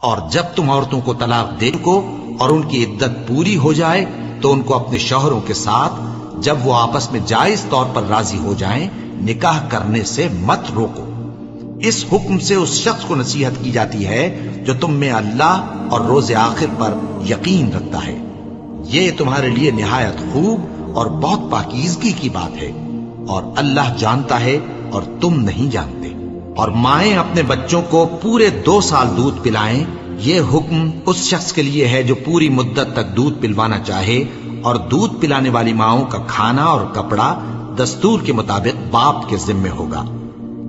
اور جب تم عورتوں کو طلاق دے کو اور ان کی عدت پوری ہو جائے تو ان کو اپنے شوہروں کے ساتھ جب وہ آپس میں جائز طور پر راضی ہو جائیں نکاح کرنے سے مت روکو۔ اس حکم سے اس شخص کو نصیحت کی جاتی ہے جو تم میں اللہ اور روز آخر پر یقین رکھتا ہے۔ یہ تمہارے لیے نہایت خوب اور بہت پاکیزگی کی بات ہے، اور اللہ جانتا ہے اور تم نہیں جانتے۔ اور مائیں اپنے بچوں کو پورے 2 سال دودھ پلائیں، یہ حکم اس شخص کے لیے ہے جو پوری مدت تک دودھ پلوانا چاہے، اور دودھ پلانے والی ماؤں کا کھانا اور کپڑا دستور کے مطابق باپ کے ذمے ہوگا۔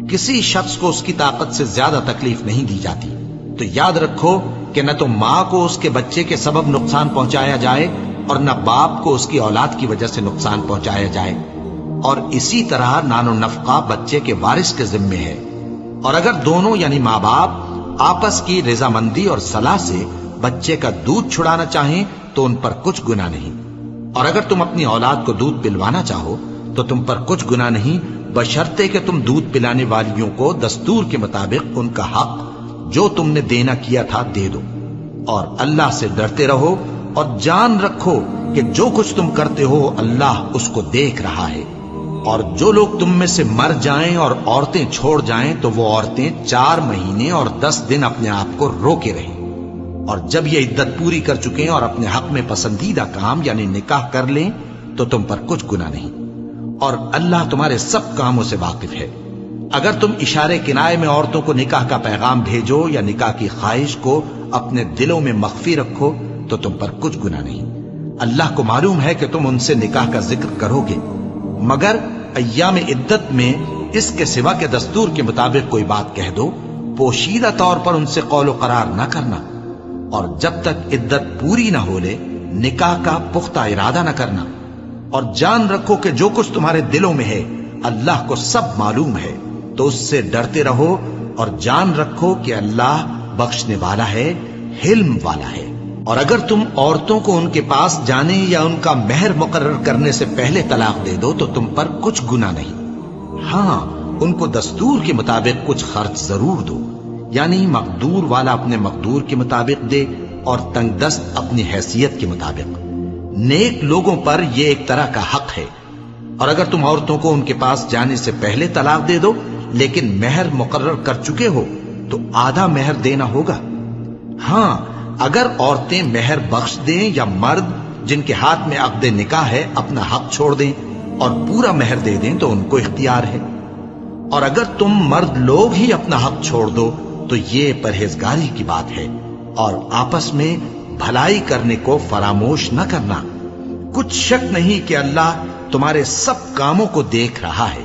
کسی شخص کو اس کی طاقت سے زیادہ تکلیف نہیں دی جاتی، تو یاد رکھو کہ نہ تو ماں کو اس کے بچے کے سبب نقصان پہنچایا جائے اور نہ باپ کو اس کی اولاد کی وجہ سے نقصان پہنچایا جائے، اور اسی طرح نان و نفقہ بچے کے وارث کے ذمے ہے۔ اور اگر دونوں یعنی ماں باپ آپس کی رضامندی اور صلاح سے بچے کا دودھ چھڑانا چاہیں تو ان پر کچھ گناہ نہیں، اور اگر تم اپنی اولاد کو دودھ پلوانا چاہو تو تم پر کچھ گناہ نہیں، بشرطے کہ تم دودھ پلانے والیوں کو دستور کے مطابق ان کا حق جو تم نے دینا کیا تھا دے دو۔ اور اللہ سے ڈرتے رہو اور جان رکھو کہ جو کچھ تم کرتے ہو اللہ اس کو دیکھ رہا ہے۔ اور جو لوگ تم میں سے مر جائیں اور عورتیں چھوڑ جائیں تو وہ عورتیں 4 مہینے اور 10 دن اپنے آپ کو روکے رہیں، اور جب یہ عدت پوری کر چکیں اور اپنے حق میں پسندیدہ کام یعنی نکاح کر لیں تو تم پر کچھ گناہ نہیں، اور اللہ تمہارے سب کاموں سے واقف ہے۔ اگر تم اشارے کنائے میں عورتوں کو نکاح کا پیغام بھیجو یا نکاح کی خواہش کو اپنے دلوں میں مخفی رکھو تو تم پر کچھ گناہ نہیں۔ اللہ کو معلوم ہے کہ تم ان سے نکاح کا ذکر کرو گے، مگر ایام عدت میں اس کے سوا کے دستور کے مطابق کوئی بات کہہ دو، پوشیدہ طور پر ان سے قول و قرار نہ کرنا، اور جب تک عدت پوری نہ ہو لے نکاح کا پختہ ارادہ نہ کرنا۔ اور جان رکھو کہ جو کچھ تمہارے دلوں میں ہے اللہ کو سب معلوم ہے، تو اس سے ڈرتے رہو اور جان رکھو کہ اللہ بخشنے والا ہے، حلم والا ہے۔ اور اگر تم عورتوں کو ان کے پاس جانے یا ان کا مہر مقرر کرنے سے پہلے طلاق دے دو تو تم پر کچھ گناہ نہیں، ہاں ان کو دستور کے مطابق کچھ خرچ ضرور دو، یعنی مقدور والا اپنے مقدور کے مطابق دے اور تنگ دست اپنی حیثیت کے مطابق۔ نیک لوگوں پر یہ ایک طرح کا حق ہے۔ اور اگر تم عورتوں کو ان کے پاس جانے سے پہلے طلاق دے دو لیکن مہر مقرر کر چکے ہو تو آدھا مہر دینا ہوگا۔ ہاں اگر عورتیں مہر بخش دیں یا مرد جن کے ہاتھ میں عقد نکاح ہے اپنا حق چھوڑ دیں اور پورا مہر دے دیں تو ان کو اختیار ہے۔ اور اگر تم مرد لوگ ہی اپنا حق چھوڑ دو تو یہ پرہیزگاری کی بات ہے، اور آپس میں بھلائی کرنے کو فراموش نہ کرنا۔ کچھ شک نہیں کہ اللہ تمہارے سب کاموں کو دیکھ رہا ہے۔